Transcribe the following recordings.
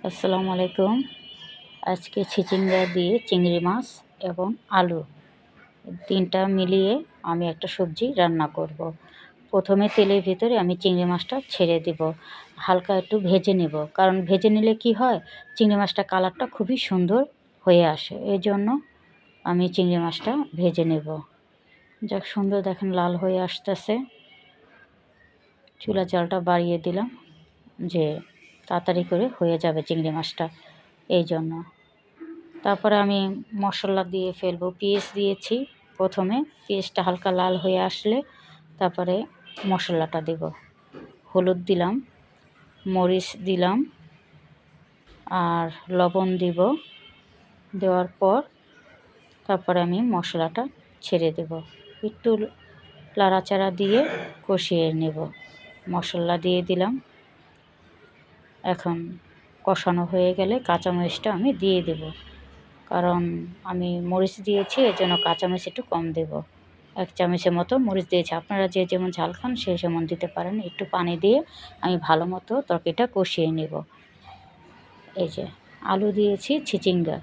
আসসালামু আলাইকুম। আজকে চিচিঙ্গা দিয়ে চিংড়ি মাছ এবং আলু ৩টা মিলিয়ে আমি একটা সবজি রান্না করব। প্রথমে তেলের ভিতরে আমি চিংড়ি মাছটা ছেড়ে দিব, হালকা একটু ভেজে নেব, কারণ ভেজে নিলে কি হয়, চিংড়ি মাছটা কালারটা খুবই সুন্দর হয়ে আসে। এই জন্য আমি চিংড়ি মাছটা ভেজে নেব। যাক, সুন্দর দেখেন লাল হয়ে আসতেছে। চুলা জালটা বাড়িয়ে দিলাম যে তাড়াতাড়ি করে হয়ে যাবে চিংড়ি মাছটা, এই জন্য। তারপরে আমি মশলা দিয়ে ফেলবো। পেঁয়াজ দিয়েছি প্রথমে, পেঁয়াজটা হালকা লাল হয়ে আসলে তারপরে মশলাটা দেব। হলুদ দিলাম, মরিচ দিলাম আর লবণ দিব। দেওয়ার পর তারপরে আমি মশলাটা ছেড়ে দেব, একটু লাড়াচাড়া দিয়ে কষিয়ে নেব। মশলা দিয়ে দিলাম। এখন কষানো হয়ে গেলে কাঁচামরিচটা আমি দিয়ে দেব, কারণ আমি মরিচ দিয়েছি, এর জন্য কাঁচামরিচ একটু কম দেব। 1 চামচের মতো মরিচ দিয়েছি, আপনারা যে যেমন ঝাল খান সে যেমন দিতে পারেন। একটু পানি দিয়ে আমি ভালো মতো তরকারিটা কষিয়ে নেব। এই যে আলু দিয়েছি, চিচিঙ্গা,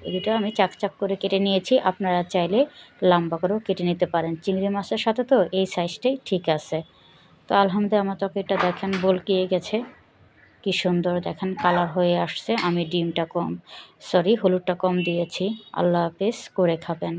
এই দুটো আমি চাক চাক করে কেটে নিয়েছি। আপনারা চাইলে লম্বা করেও কেটে নিতে পারেন, চিংড়ি মাছের সাথে তো এই সাইজটাই ঠিক আছে। তো আলহামদুলিল্লাহ আমার তরকারিটা দেখেন বলকিয়ে গেছে, কি সুন্দর দেখেন কালার হয়ে আসছে। আমি হলুদটা কম দিয়েছি। আল্লাহ হাফেজ, করে খাবেন।